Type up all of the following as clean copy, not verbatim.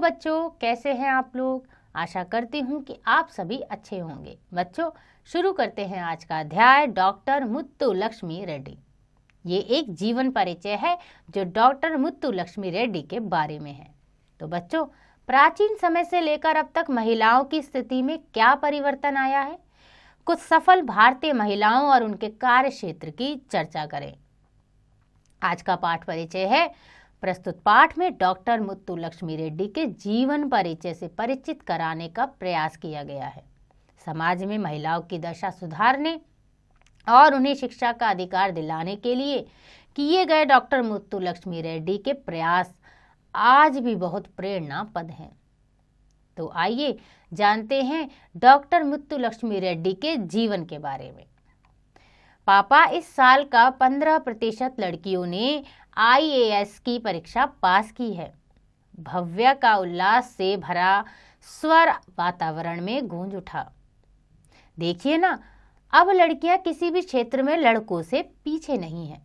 बच्चों, कैसे हैं आप लोग। आशा करती हूँ कि आप सभी अच्छे होंगे। बच्चों, शुरू करते हैं आज का अध्याय डॉक्टर मुत्तुलक्ष्मी रेड्डी। ये एक जीवन परिचय है जो डॉक्टर मुत्तुलक्ष्मी रेड्डी के बारे में है। तो बच्चों, प्राचीन समय से लेकर अब तक महिलाओं की स्थिति में क्या परिवर्तन आया है, कुछ सफल भारतीय महिलाओं और उनके कार्य क्षेत्र की चर्चा करें। आज का पाठ परिचय है। प्रस्तुत पाठ में डॉक्टर मुत्तुलक्ष्मी रेड्डी के जीवन परिचय से परिचित कराने का प्रयास किया गया है। समाज में महिलाओं की दशा सुधारने और उन्हें शिक्षा का अधिकार दिलाने के लिए किए गए डॉक्टर मुत्तुलक्ष्मी रेड्डी के प्रयास आज भी बहुत प्रेरणापद हैं। तो आइए जानते हैं डॉक्टर मुत्तुलक्ष्मी रेड्डी के जीवन के बारे में। पापा, इस साल का 15% लड़कियों ने IAS की परीक्षा पास की है। भव्या का उल्लास से भरा स्वर वातावरण में गूंज उठा। देखिए ना, अब लड़कियां किसी भी क्षेत्र में लड़कों से पीछे नहीं हैं।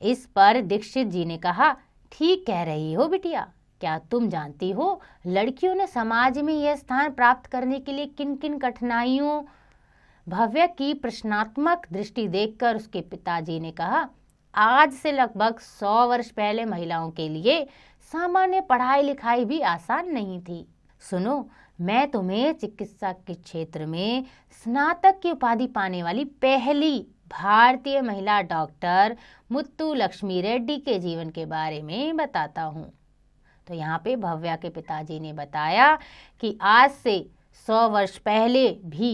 इस पर दीक्षित जी ने कहा, ठीक कह रही हो बिटिया। क्या तुम जानती हो लड़कियों ने समाज में यह स्थान प्राप्त करने के लिए किन किन कठिनाइयों। भव्या की प्रश्नात्मक दृष्टि देखकर उसके पिताजी ने कहा, आज से लगभग 100 वर्ष पहले महिलाओं के लिए सामान्य पढ़ाई लिखाई भी आसान नहीं थी। सुनो, मैं तुम्हें चिकित्सा के क्षेत्र में स्नातक की उपाधि पाने वाली पहली भारतीय महिला डॉक्टर मुत्तुलक्ष्मी रेड्डी के जीवन के बारे में बताता हूँ। तो यहाँ पे भव्या के पिताजी ने बताया कि आज से 100 वर्ष पहले भी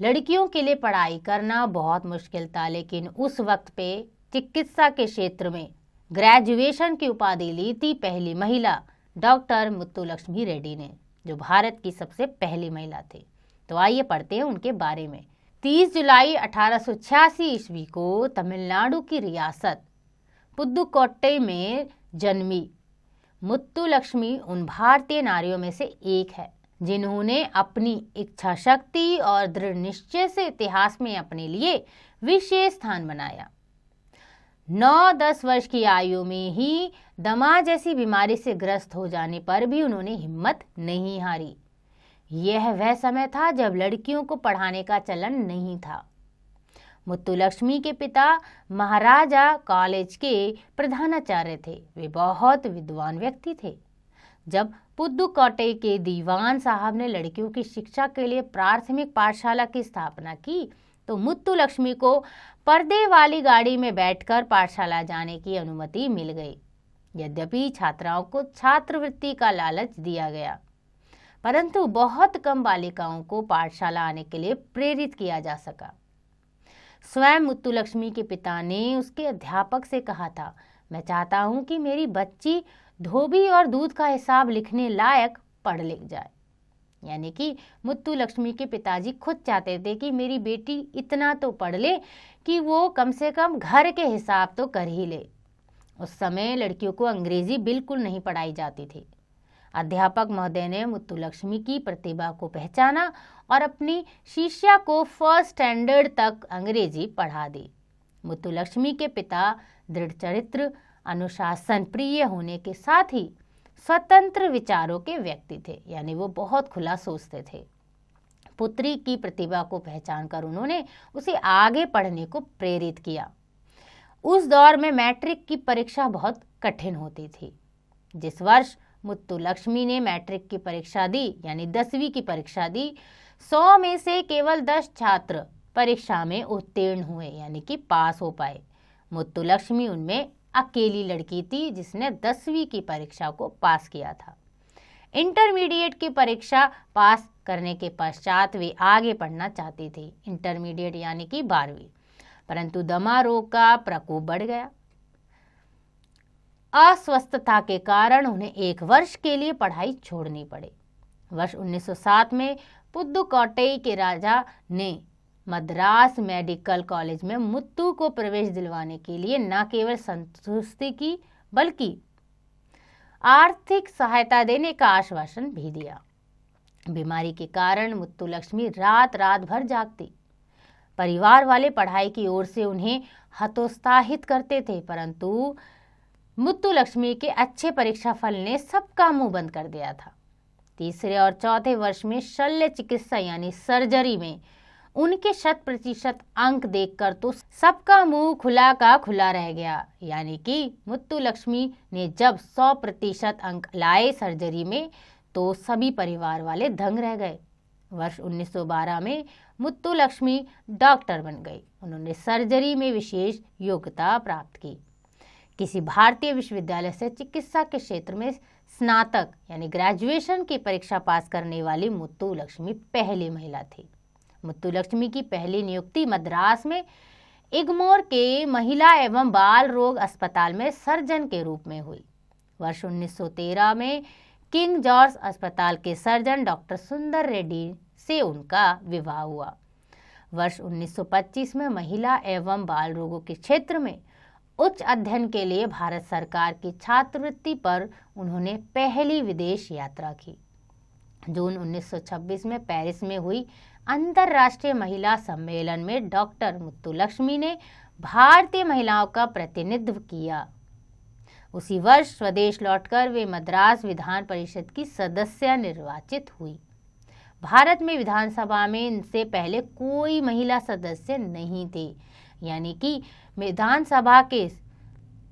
लड़कियों के लिए पढ़ाई करना बहुत मुश्किल था, लेकिन उस वक्त पे चिकित्सा के क्षेत्र में ग्रेजुएशन की उपाधि ली थी पहली महिला डॉक्टर मुत्तुलक्ष्मी रेड्डी ने, जो भारत की सबसे पहली महिला थी। तो आइए पढ़ते हैं उनके बारे में। 30 जुलाई 1886 ईस्वी को तमिलनाडु की रियासत पुदुकोट्टई में जन्मी मुत्तुलक्ष्मी उन भारतीय नारियों में से एक है जिन्होंने अपनी इच्छा शक्ति और दृढ़ निश्चय से इतिहास में अपने लिए विशेष स्थान बनाया। 9-10 वर्ष की आयु में ही दमा जैसी बीमारी से ग्रस्त हो जाने पर भी उन्होंने हिम्मत नहीं हारी। यह वह समय था जब लड़कियों को पढ़ाने का चलन नहीं था। मुत्तुलक्ष्मी के पिता महाराजा कॉलेज के प्रधानाचार्य थे। वे बहुत विद्वान व्यक्ति थे। जब पुदुकोट्टई के दीवान साहब ने लड़कियों की शिक्षा के लिए प्राथमिक पाठशाला की स्थापना की, तो मुत्तुलक्ष्मी को पर्दे वाली गाड़ी में बैठकर पाठशाला जाने की अनुमति मिल गई। यद्यपि छात्राओं को छात्रवृत्ति का लालच दिया गया, परंतु बहुत कम बालिकाओं को पाठशाला आने के लिए प्रेरित किया जा सका। स्वयं मुत्तुलक्ष्मी के पिता ने उसके अध्यापक से कहा था, मैं चाहता हूं कि मेरी बच्ची धोबी और दूध का हिसाब लिखने लायक पढ़ लिख जाए। यानी कि मुत्तुलक्ष्मी के पिताजी खुद चाहते थे कि मेरी बेटी इतना तो पढ़ ले कि वो कम से कम घर के हिसाब तो कर ही ले। उस समय लड़कियों को अंग्रेजी बिल्कुल नहीं पढ़ाई जाती थी। अध्यापक महोदय ने मुत्तुलक्ष्मी की प्रतिभा को पहचाना और अपनी शिष्या को फर्स्ट स्टैंडर्ड तक अंग्रेजी पढ़ा दी। मुत्तुलक्ष्मी के पिता दृढ़ चरित्र, अनुशासन प्रिय होने के साथ ही स्वतंत्र विचारों के व्यक्ति थे, यानी वो बहुत खुला सोचते थे। पुत्री की प्रतिभा को पहचान कर उन्होंने उसे आगे पढ़ने को प्रेरित किया। उस दौर में मैट्रिक की परीक्षा बहुत कठिन होती थी। जिस वर्ष मुत्तुलक्ष्मी ने मैट्रिक की परीक्षा दी, यानी 10वीं की परीक्षा दी, 100 में से केवल 10 छात्र परीक्षा में उत्तीर्ण हुए, यानी कि पास हो पाए। मुत्तुलक्ष्मी उनमें अकेली लड़की थी जिसने 10वीं की परीक्षा को पास किया था। इंटरमीडिएट की परीक्षा पास करने के पश्चात वे आगे पढ़ना चाहती थी, इंटरमीडिएट यानी कि 12वीं, परंतु दमा रोग का प्रकोप बढ़ गया। अस्वस्थता के कारण उन्हें 1 वर्ष के लिए पढ़ाई छोड़नी पड़ी। वर्ष 1907 में पुदुकोट्टई के राजा ने मद्रास मेडिकल कॉलेज में मुत्तु को प्रवेश दिलवाने के लिए न केवल संतुष्टि की बल्कि आर्थिक सहायता देने का आश्वासन भी दिया। बीमारी के कारण मुत्तुलक्ष्मी रात रात भर जागती। परिवार वाले पढ़ाई की ओर से उन्हें हतोत्साहित करते थे, परंतु मुत्तुलक्ष्मी के अच्छे परीक्षा फल ने सबका मुंह बंद कर दिया था। तीसरे और चौथे वर्ष में शल्य चिकित्सा यानी सर्जरी में उनके 100% अंक देखकर तो सबका मुंह खुला का खुला रह गया। यानी कि मुत्तुलक्ष्मी ने जब 100% अंक लाए सर्जरी में तो सभी परिवार वाले दंग रह गए। वर्ष 1912 में मुत्तुलक्ष्मी डॉक्टर बन गई। उन्होंने सर्जरी में विशेष योग्यता प्राप्त की। किसी भारतीय विश्वविद्यालय से चिकित्सा के क्षेत्र में स्नातक यानी ग्रेजुएशन की परीक्षा पास करने वाली मुत्तुलक्ष्मी पहली महिला थी। मुत्तुलक्ष्मी की पहली नियुक्ति मद्रास में इग्मोर के महिला एवं बाल रोग अस्पताल में सर्जन के रूप में हुई। वर्ष 1913 में किंग जॉर्ज अस्पताल के सर्जन डॉक्टर सुंदर रेड्डी से उनका विवाह हुआ। वर्ष 1925 में महिला एवं बाल रोगों के क्षेत्र में उच्च अध्ययन के लिए भारत सरकार की छात्रवृत्ति पर उन्होंने पहली विदेश यात्रा की। जून 1926 में पेरिस में हुई अंतर्राष्ट्रीय महिला सम्मेलन में डॉक्टर मुत्तुलक्ष्मी ने भारतीय महिलाओं का प्रतिनिधित्व किया। उसी वर्ष स्वदेश लौटकर वे मद्रास विधान परिषद की सदस्य निर्वाचित हुई। भारत में विधानसभा में इनसे पहले कोई महिला सदस्य नहीं थी। यानी कि विधानसभा के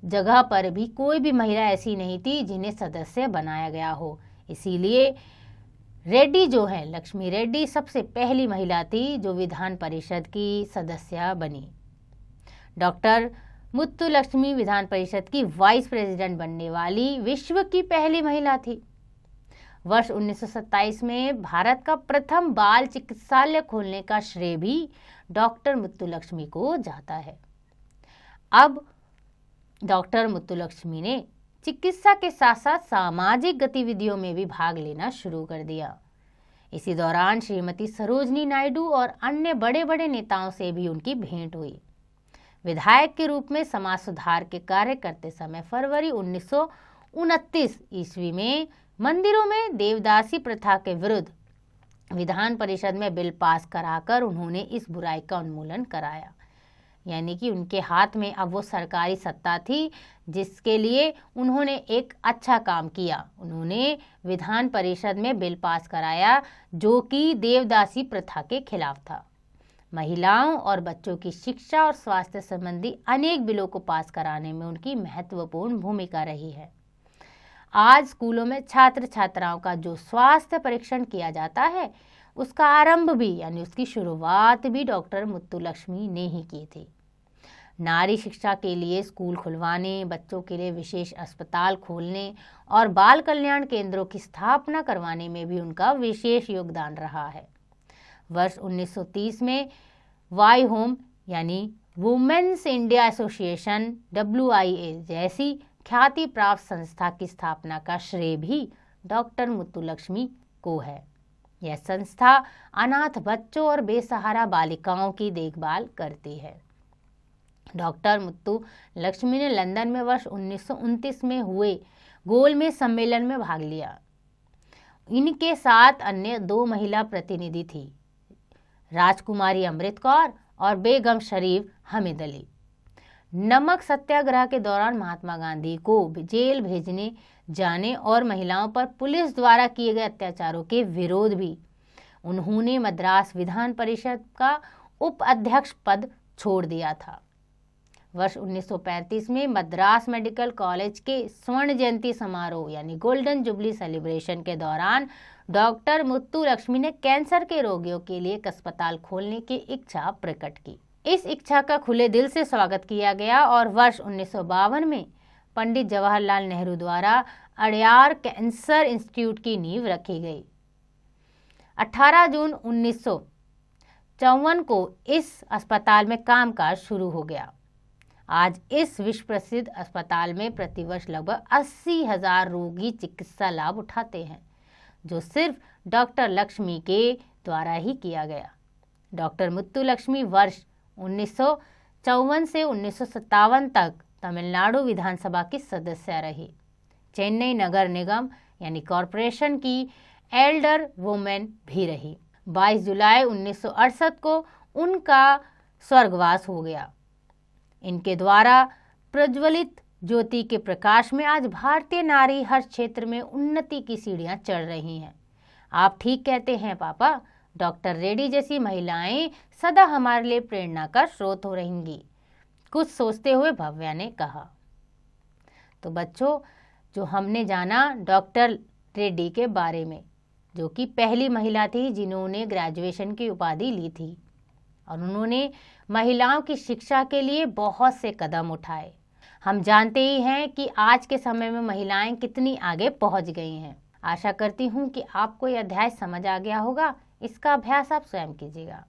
जगह पर भी कोई भी महिला ऐसी नहीं थी जिन्हें सदस्य बनाया गया हो। इसीलिए रेड्डी जो है, लक्ष्मी रेड्डी सबसे पहली महिला थी जो विधान परिषद की सदस्य बनी। डॉक्टर मुत्तुलक्ष्मी विधान परिषद की वाइस प्रेसिडेंट बनने वाली विश्व की पहली महिला थी। वर्ष 1927 में भारत का प्रथम बाल चिकित्सालय खोलने का श्रेय भी डॉक्टर मुत्तुलक्ष्मी को जाता है। अब डॉक्टर मुत्तुलक्ष्मी ने चिकित्सा के साथ साथ सामाजिक गतिविधियों में भी भाग लेना शुरू कर दिया। इसी दौरान श्रीमती सरोजनी नायडू और अन्य बड़े बड़े नेताओं से भी उनकी भेंट हुई। विधायक के रूप में समाज सुधार के कार्य करते समय फरवरी 1929 ईस्वी में मंदिरों में देवदासी प्रथा के विरुद्ध विधान परिषद में बिल पास कराकर उन्होंने इस बुराई का उन्मूलन कराया। यानी कि उनके हाथ में अब वो सरकारी सत्ता थी जिसके लिए उन्होंने एक अच्छा काम किया। उन्होंने विधान परिषद में बिल पास कराया जो कि देवदासी प्रथा के खिलाफ था। महिलाओं और बच्चों की शिक्षा और स्वास्थ्य संबंधी अनेक बिलों को पास कराने में उनकी महत्वपूर्ण भूमिका रही है। आज स्कूलों में छात्र छात्राओं का जो स्वास्थ्य परीक्षण किया जाता है उसका आरंभ भी यानी उसकी शुरुआत भी डॉक्टर मुत्तुलक्ष्मी ने ही की थी। नारी शिक्षा के लिए स्कूल खुलवाने, बच्चों के लिए विशेष अस्पताल खोलने और बाल कल्याण केंद्रों की स्थापना करवाने में भी उनका विशेष योगदान रहा है। वर्ष 1930 में वाई होम यानी वुमेन्स इंडिया एसोसिएशन WIA जैसी ख्याति प्राप्त संस्था की स्थापना का श्रेय भी डॉक्टर मुत्तुलक्ष्मी को है। यह संस्था अनाथ बच्चों और बेसहारा बालिकाओं की देखभाल करती है। डॉक्टर मुत्तुलक्ष्मी ने लंदन में वर्ष 1929 में हुए गोलमेज सम्मेलन में भाग लिया। इनके साथ अन्य 2 महिला प्रतिनिधि थी, राजकुमारी अमृत कौर और बेगम शरीफ हमीद अली। नमक सत्याग्रह के दौरान महात्मा गांधी को जेल भेजने जाने और महिलाओं पर पुलिस द्वारा किए गए अत्याचारों के विरोध भी उन्होंने मद्रास विधान परिषद का उपाध्यक्ष पद छोड़ दिया था। वर्ष 1935 में मद्रास मेडिकल कॉलेज के स्वर्ण जयंती समारोह यानी गोल्डन जुबली सेलिब्रेशन के दौरान डॉक्टर मुत्तुलक्ष्मी ने कैंसर के रोगियों के लिए एक अस्पताल खोलने की इच्छा प्रकट की। इस इच्छा का खुले दिल से स्वागत किया गया और वर्ष 1952 में पंडित जवाहरलाल नेहरू द्वारा अडयार कैंसर इंस्टीट्यूट की नींव रखी गई। 18 जून 1954 को इस अस्पताल में कामकाज शुरू हो गया। आज इस विश्व प्रसिद्ध अस्पताल में प्रतिवर्ष लगभग 80,000 रोगी चिकित्सा लाभ उठाते हैं, जो सिर्फ डॉक्टर लक्ष्मी के द्वारा ही किया गया। डॉक्टर मुत्तुलक्ष्मी वर्ष 1954 से 1957 तक तमिलनाडु विधानसभा की सदस्य रही। चेन्नई नगर निगम यानी कॉरपोरेशन की एल्डर वुमेन भी रही। 22 जुलाई 1968 को उनका स्वर्गवास हो गया। इनके द्वारा प्रज्वलित ज्योति के प्रकाश में आज भारतीय नारी हर क्षेत्र में उन्नति की सीढ़ियां चढ़ रही हैं। आप ठीक कहते हैं पापा, डॉक्टर रेड्डी जैसी महिलाएं सदा हमारे लिए प्रेरणा का स्रोत हो रहेंगी, कुछ सोचते हुए भव्या ने कहा। तो बच्चों, जो हमने जाना डॉक्टर रेड्डी के बारे में, जो कि पहली महिला थी जिन्होंने ग्रेजुएशन की उपाधि ली थी, और उन्होंने महिलाओं की शिक्षा के लिए बहुत से कदम उठाए। हम जानते ही हैं कि आज के समय में महिलाएं कितनी आगे पहुंच गई हैं। आशा करती हूं कि आपको यह अध्याय समझ आ गया होगा। इसका अभ्यास आप स्वयं कीजिएगा।